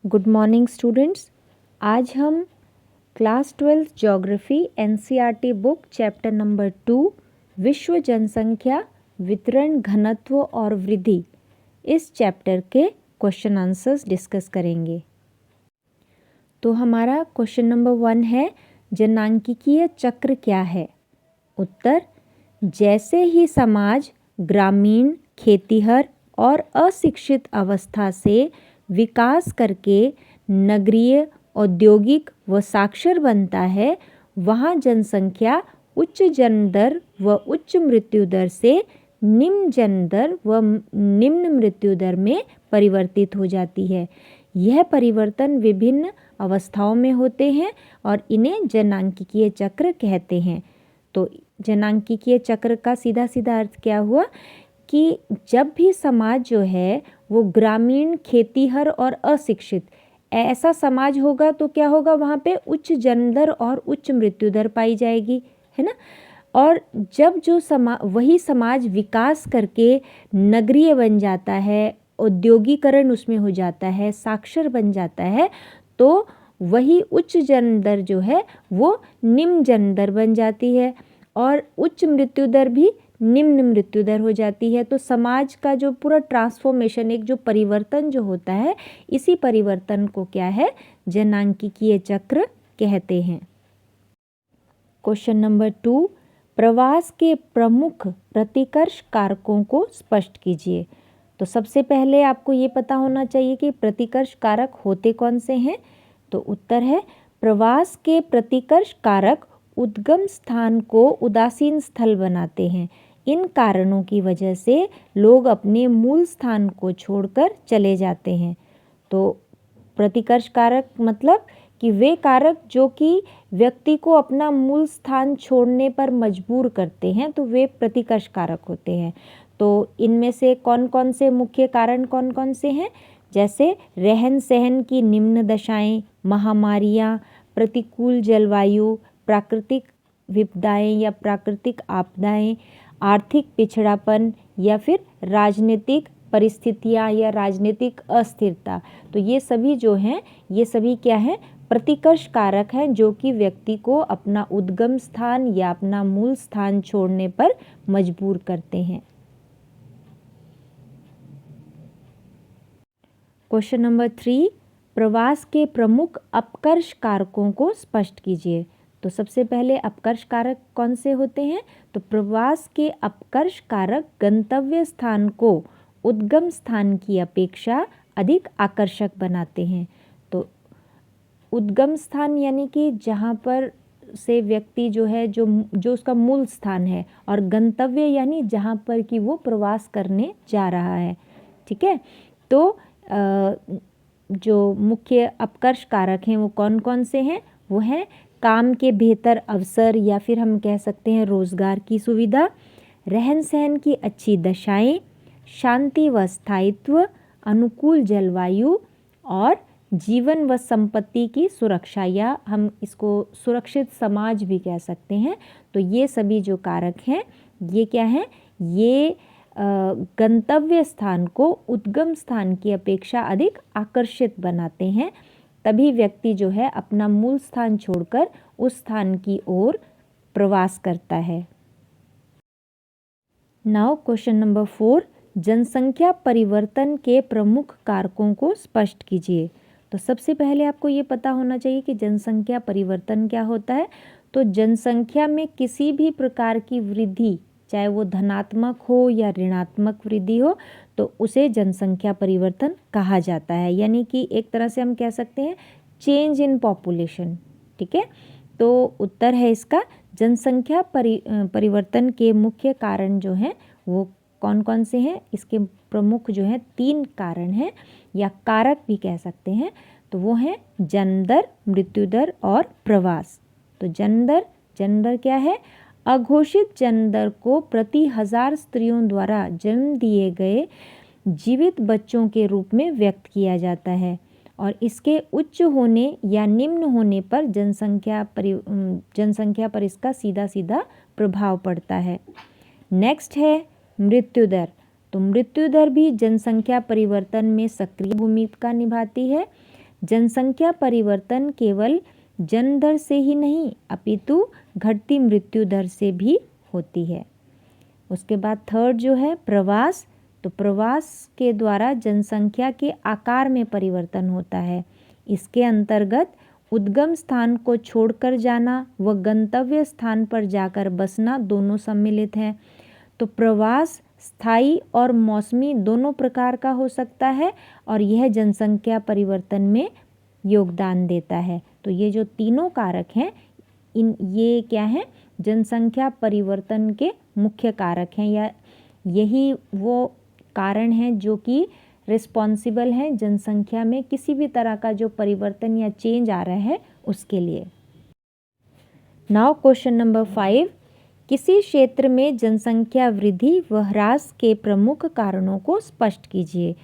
Good morning students. आज हम class 12 geography NCERT book chapter number 2 विश्व जनसंख्या वितरण घनत्व और वृद्धि इस चैप्टर के क्वेश्चन आंसर्स डिस्कस करेंगे। तो हमारा क्वेश्चन नंबर 1 है, जनांकीय चक्र क्या है? उत्तर, जैसे ही समाज ग्रामीण, खेतीहर और अशिक्षित अवस्था से विकास करके नगरीय, औद्योगिक व साक्षर बनता है, वहाँ जनसंख्या उच्च जन्म दर व उच्च मृत्यु दर से निम्न जन्म दर व निम्न मृत्यु दर में परिवर्तित हो जाती है। यह परिवर्तन विभिन्न अवस्थाओं में होते हैं और इन्हें जनांकीय चक्र कहते हैं। तो जनांकीय चक्र का सीधा सीधा अर्थ क्या हुआ कि जब भी समाज जो है वो ग्रामीण, खेतीहर और अशिक्षित ऐसा समाज होगा तो क्या होगा, वहाँ पे उच्च जन्म दर और उच्च मृत्यु दर पाई जाएगी, है ना। और जब जो वही समाज विकास करके नगरीय बन जाता है, औद्योगिकरण उसमें हो जाता है, साक्षर बन जाता है, तो वही उच्च जन्म दर जो है वो निम्न जन्म दर बन जाती है और उच्च मृत्यु दर भी निम्न मृत्यु दर हो जाती है। तो समाज का जो पूरा ट्रांसफॉर्मेशन, एक जो परिवर्तन जो होता है, इसी परिवर्तन को क्या है, जनांकीय चक्र कहते हैं। क्वेश्चन नंबर 2, प्रवास के प्रमुख प्रतिकर्ष कारकों को स्पष्ट कीजिए। तो सबसे पहले आपको ये पता होना चाहिए कि प्रतिकर्ष कारक होते कौन से हैं। तो उत्तर है, प्रवास के प्रतिकर्ष कारक उद्गम स्थान को उदासीन स्थल बनाते हैं। इन कारणों की वजह से लोग अपने मूल स्थान को छोड़कर चले जाते हैं। तो प्रतिकर्ष कारक मतलब कि वे कारक जो कि व्यक्ति को अपना मूल स्थान छोड़ने पर मजबूर करते हैं, तो वे प्रतिकर्ष कारक होते हैं। तो इनमें से कौन कौन से मुख्य कारण कौन कौन से हैं? जैसे रहन सहन की निम्न दशाएं, महामारियां, प्रतिकूल जलवायु, प्राकृतिक विपदाएं या प्राकृतिक आपदाएं, आर्थिक पिछड़ापन या फिर राजनीतिक परिस्थितियां या राजनीतिक अस्थिरता। तो ये सभी जो हैं, ये सभी क्या हैं, प्रतिकर्ष कारक हैं जो कि व्यक्ति को अपना उद्गम स्थान या अपना मूल स्थान छोड़ने पर मजबूर करते हैं। क्वेश्चन नंबर 3, प्रवास के प्रमुख अपकर्ष कारकों को स्पष्ट कीजिए। तो सबसे पहले अपकर्ष कारक कौन से होते हैं? तो प्रवास के अपकर्ष कारक गंतव्य स्थान को उद्गम स्थान की अपेक्षा अधिक आकर्षक बनाते हैं। तो उद्गम स्थान यानी कि जहाँ पर से व्यक्ति जो है जो उसका मूल स्थान है, और गंतव्य यानी जहाँ पर कि वो प्रवास करने जा रहा है। ठीक है। तो जो मुख्य अपकर्ष कारक हैं वो कौन कौन से हैं? वो हैं काम के बेहतर अवसर या फिर हम कह सकते हैं रोजगार की सुविधा, रहन सहन की अच्छी दशाएं, शांति व स्थायित्व, अनुकूल जलवायु और जीवन व संपत्ति की सुरक्षा, या हम इसको सुरक्षित समाज भी कह सकते हैं। तो ये सभी जो कारक हैं ये क्या हैं? ये गंतव्य स्थान को उद्गम स्थान की अपेक्षा अधिक आकर्षित बनाते हैं। तभी व्यक्ति जो है अपना मूल स्थान छोड़कर उस स्थान की ओर प्रवास करता है। नाउ क्वेश्चन नंबर 4, जनसंख्या परिवर्तन के प्रमुख कारकों को स्पष्ट कीजिए। तो सबसे पहले आपको ये पता होना चाहिए कि जनसंख्या परिवर्तन क्या होता है। तो जनसंख्या में किसी भी प्रकार की वृद्धि, चाहे वो धनात्मक हो या ऋणात्मक वृद्धि हो, तो उसे जनसंख्या परिवर्तन कहा जाता है। यानी कि एक तरह से हम कह सकते हैं चेंज इन पॉपुलेशन। ठीक है। तो उत्तर है इसका, जनसंख्या परिवर्तन के मुख्य कारण जो हैं वो कौन कौन से हैं? इसके प्रमुख जो हैं 3 कारण हैं या कारक भी कह सकते हैं। तो वो हैं जन्म दर, मृत्यु दर और प्रवास। तो जन्म दर क्या है? अघोषित जन्म दर को प्रति 1000 स्त्रियों द्वारा जन्म दिए गए जीवित बच्चों के रूप में व्यक्त किया जाता है, और इसके उच्च होने या निम्न होने पर जनसंख्या पर इसका सीधा सीधा प्रभाव पड़ता है। नेक्स्ट है मृत्यु दर। तो मृत्यु दर भी जनसंख्या परिवर्तन में सक्रिय भूमिका निभाती है। जनसंख्या परिवर्तन केवल जन्म दर से ही नहीं अपितु घटती मृत्यु दर से भी होती है। उसके बाद थर्ड जो है प्रवास, तो प्रवास के द्वारा जनसंख्या के आकार में परिवर्तन होता है। इसके अंतर्गत उद्गम स्थान को छोड़कर जाना व गंतव्य स्थान पर जाकर बसना दोनों सम्मिलित हैं। तो प्रवास स्थायी और मौसमी दोनों प्रकार का हो सकता है और यह जनसंख्या परिवर्तन में योगदान देता है। तो ये जो तीनों कारक हैं ये क्या हैं, जनसंख्या परिवर्तन के मुख्य कारक हैं, या यही वो कारण हैं जो कि रिस्पॉन्सिबल हैं जनसंख्या में किसी भी तरह का जो परिवर्तन या चेंज आ रहा है उसके लिए। नाउ क्वेश्चन नंबर 5, किसी क्षेत्र में जनसंख्या वृद्धि व ह्रास के प्रमुख कारणों को स्पष्ट कीजिए।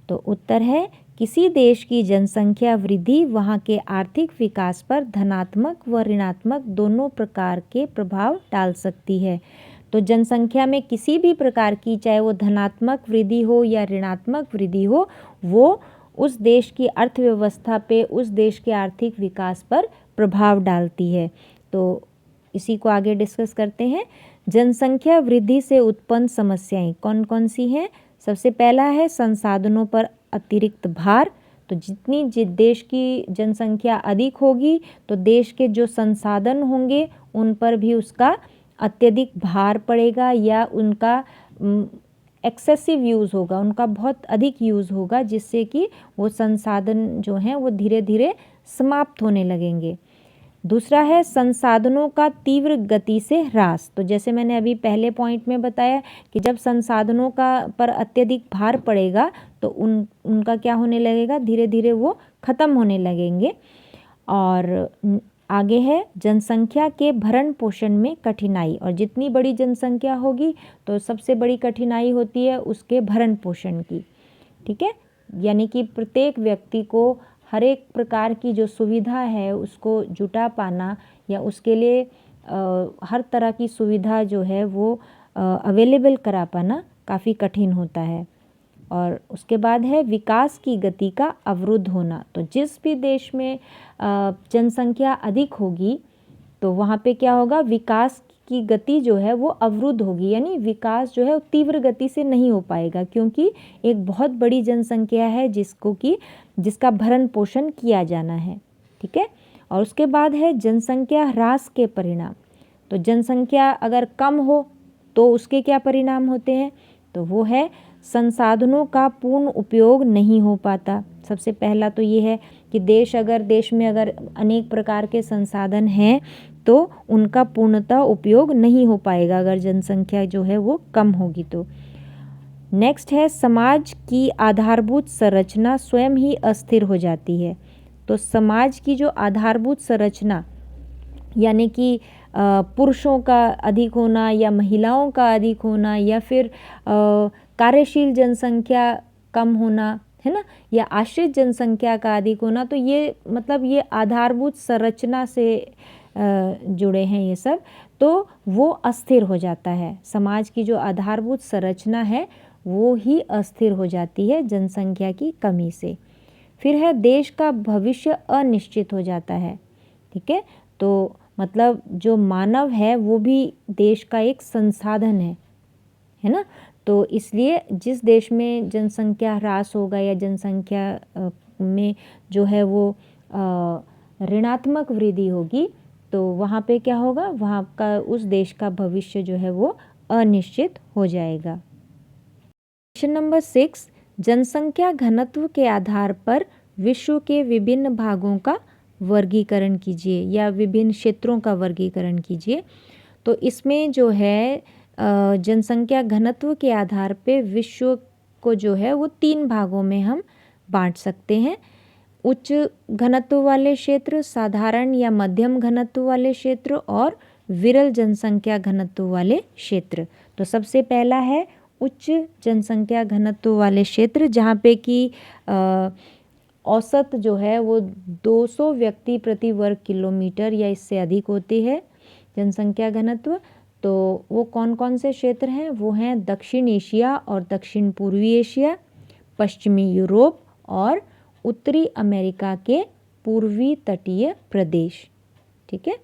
तो उत्तर है, किसी देश की जनसंख्या वृद्धि वहाँ के आर्थिक विकास पर धनात्मक व ऋणात्मक दोनों प्रकार के प्रभाव डाल सकती है। तो जनसंख्या में किसी भी प्रकार की, चाहे वो धनात्मक वृद्धि हो या ऋणात्मक वृद्धि हो, वो उस देश की अर्थव्यवस्था पे, उस देश के आर्थिक विकास पर प्रभाव डालती है। तो इसी को आगे डिस्कस करते हैं। जनसंख्या वृद्धि से उत्पन्न समस्याएं कौन कौन सी हैं? सबसे पहला है संसाधनों पर अतिरिक्त भार। तो जितनी देश की जनसंख्या अधिक होगी तो देश के जो संसाधन होंगे उन पर भी उसका अत्यधिक भार पड़ेगा या उनका एक्सेसिव यूज़ होगा, उनका बहुत अधिक यूज़ होगा, जिससे कि वो संसाधन जो हैं वो धीरे धीरे समाप्त होने लगेंगे। दूसरा है संसाधनों का तीव्र गति से ह्रास। तो जैसे मैंने अभी पहले पॉइंट में बताया कि जब संसाधनों का पर अत्यधिक भार पड़ेगा तो उनका क्या होने लगेगा, धीरे धीरे वो ख़त्म होने लगेंगे। और आगे है जनसंख्या के भरण पोषण में कठिनाई। और जितनी बड़ी जनसंख्या होगी तो सबसे बड़ी कठिनाई होती है उसके भरण पोषण की, ठीक है, यानी कि प्रत्येक व्यक्ति को हर एक प्रकार की जो सुविधा है उसको जुटा पाना या उसके लिए हर तरह की सुविधा जो है वो अवेलेबल करा पाना काफ़ी कठिन होता है। और उसके बाद है विकास की गति का अवरुद्ध होना। तो जिस भी देश में जनसंख्या अधिक होगी तो वहाँ पे क्या होगा, विकास की गति जो है वो अवरुद्ध होगी, यानी विकास जो है वो तीव्र गति से नहीं हो पाएगा, क्योंकि एक बहुत बड़ी जनसंख्या है जिसका भरण पोषण किया जाना है, ठीक है। और उसके बाद है जनसंख्या ह्रास के परिणाम। तो जनसंख्या अगर कम हो तो उसके क्या परिणाम होते हैं, तो वो है संसाधनों का पूर्ण उपयोग नहीं हो पाता। सबसे पहला तो ये है कि देश में अगर अनेक प्रकार के संसाधन हैं तो उनका पूर्णतः उपयोग नहीं हो पाएगा अगर जनसंख्या जो है वो कम होगी तो। नेक्स्ट है समाज की आधारभूत संरचना स्वयं ही अस्थिर हो जाती है। तो समाज की जो आधारभूत संरचना यानी कि पुरुषों का अधिक होना या महिलाओं का अधिक होना या फिर कार्यशील जनसंख्या कम होना, है ना, या आश्रित जनसंख्या का अधिक होना, तो ये मतलब ये आधारभूत संरचना से जुड़े हैं ये सब, तो वो अस्थिर हो जाता है। समाज की जो आधारभूत संरचना है वो ही अस्थिर हो जाती है जनसंख्या की कमी से। फिर है देश का भविष्य अनिश्चित हो जाता है, ठीक है। तो मतलब जो मानव है वो भी देश का एक संसाधन है ना। तो इसलिए जिस देश में जनसंख्या ह्रास होगा या जनसंख्या में जो है वो ऋणात्मक वृद्धि होगी तो वहाँ पे क्या होगा, वहाँ का उस देश का भविष्य जो है वो अनिश्चित हो जाएगा। क्वेश्चन नंबर 6, जनसंख्या घनत्व के आधार पर विश्व के विभिन्न भागों का वर्गीकरण कीजिए या विभिन्न क्षेत्रों का वर्गीकरण कीजिए। तो इसमें जो है जनसंख्या घनत्व के आधार पे विश्व को जो है वो 3 भागों में हम बांट सकते हैं। उच्च घनत्व वाले क्षेत्र, साधारण या मध्यम घनत्व वाले क्षेत्र और विरल जनसंख्या घनत्व वाले क्षेत्र। तो सबसे पहला है उच्च जनसंख्या घनत्व वाले क्षेत्र, जहाँ पे कि औसत जो है वो 200 व्यक्ति प्रति वर्ग किलोमीटर या इससे अधिक होती है जनसंख्या घनत्व। तो वो कौन कौन से क्षेत्र हैं, वो हैं दक्षिण एशिया और दक्षिण पूर्वी एशिया, पश्चिमी यूरोप और उत्तरी अमेरिका के पूर्वी तटीय प्रदेश। ठीक है।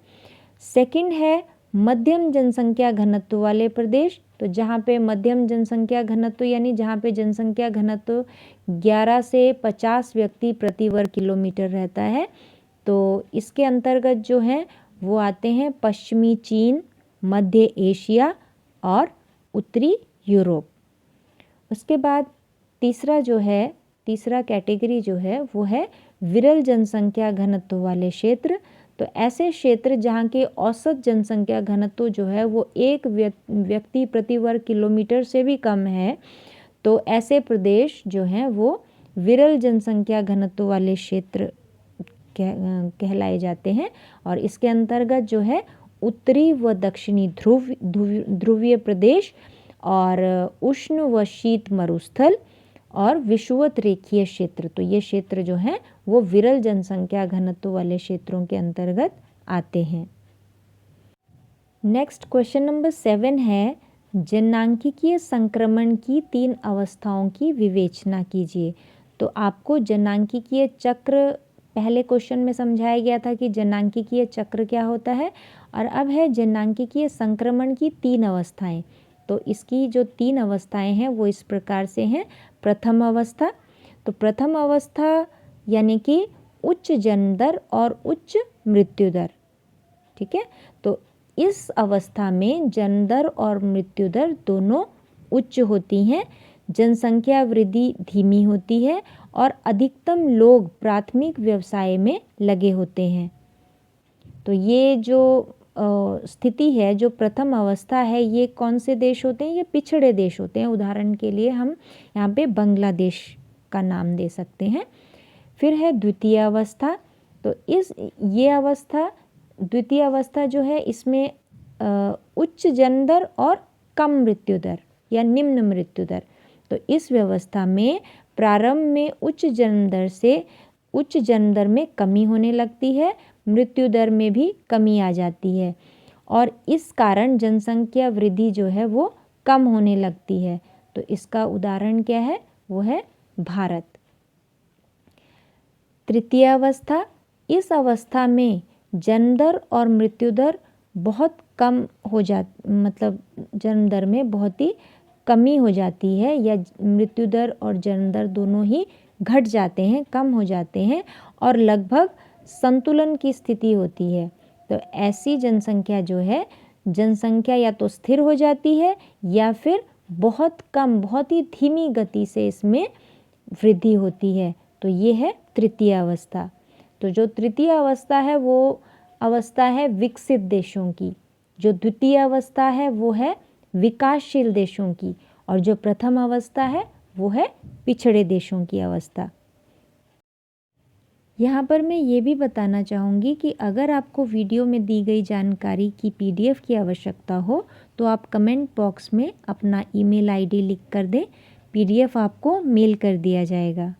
सेकंड है मध्यम जनसंख्या घनत्व वाले प्रदेश। तो जहाँ पे मध्यम जनसंख्या घनत्व यानी जहाँ पे जनसंख्या घनत्व 11 से 50 व्यक्ति प्रति वर्ग किलोमीटर रहता है, तो इसके अंतर्गत जो है वो आते हैं पश्चिमी चीन, मध्य एशिया और उत्तरी यूरोप। उसके बाद तीसरा कैटेगरी जो है वो है विरल जनसंख्या घनत्व वाले क्षेत्र। तो ऐसे क्षेत्र जहाँ के औसत जनसंख्या घनत्व जो है वो एक व्यक्ति प्रति वर्ग किलोमीटर से भी कम है, तो ऐसे प्रदेश जो हैं वो विरल जनसंख्या घनत्व वाले क्षेत्र कहलाए जाते हैं। और इसके अंतर्गत जो है उत्तरी व दक्षिणी ध्रुवीय प्रदेश और उष्ण व शीत मरुस्थल और विषुवत रेखीय क्षेत्र, तो ये क्षेत्र जो हैं वो विरल जनसंख्या घनत्व वाले क्षेत्रों के अंतर्गत आते हैं। नेक्स्ट क्वेश्चन नंबर 7 है जनांकीय संक्रमण की 3 अवस्थाओं की विवेचना कीजिए। तो आपको जनांकीय चक्र पहले क्वेश्चन में समझाया गया था कि जनांकीय चक्र क्या होता है, और अब है जनांकीय संक्रमण की 3 अवस्थाएं। तो इसकी जो 3 अवस्थाएं हैं वो इस प्रकार से हैं। प्रथम अवस्था, तो प्रथम अवस्था यानी कि उच्च जन्म दर और उच्च मृत्यु दर। ठीक है। तो इस अवस्था में जन्म दर और मृत्यु दर दोनों उच्च होती हैं, जनसंख्या वृद्धि धीमी होती है और अधिकतम लोग प्राथमिक व्यवसाय में लगे होते हैं। तो ये जो स्थिति है, जो प्रथम अवस्था है, ये कौन से देश होते हैं? ये पिछड़े देश होते हैं। उदाहरण के लिए हम यहाँ पे बांग्लादेश का नाम दे सकते हैं। फिर है द्वितीय अवस्था। तो द्वितीय अवस्था जो है इसमें उच्च जन्म दर और कम मृत्यु दर या निम्न मृत्यु दर। तो इस व्यवस्था में प्रारंभ में उच्च जन्म दर में कमी होने लगती है, मृत्यु दर में भी कमी आ जाती है और इस कारण जनसंख्या वृद्धि जो है वो कम होने लगती है। तो इसका उदाहरण क्या है? वो है भारत। तृतीय अवस्था, इस अवस्था में जन्म दर और मृत्यु दर बहुत कम हो मतलब जन्म दर में बहुत ही कमी हो जाती है या मृत्यु दर और जन्म दर दोनों ही घट जाते हैं, कम हो जाते हैं और लगभग संतुलन की स्थिति होती है। तो ऐसी जनसंख्या जो है, जनसंख्या या तो स्थिर हो जाती है या फिर बहुत कम, बहुत ही धीमी गति से इसमें वृद्धि होती है। तो ये है तृतीय अवस्था। तो जो तृतीय अवस्था है वो अवस्था है विकसित देशों की, जो द्वितीय अवस्था है वो है विकासशील देशों की और जो प्रथम अवस्था है वो है पिछड़े देशों की अवस्था। यहाँ पर मैं ये भी बताना चाहूँगी कि अगर आपको वीडियो में दी गई जानकारी की PDF की आवश्यकता हो तो आप कमेंट बॉक्स में अपना email ID लिख कर दें, PDF आपको मेल कर दिया जाएगा।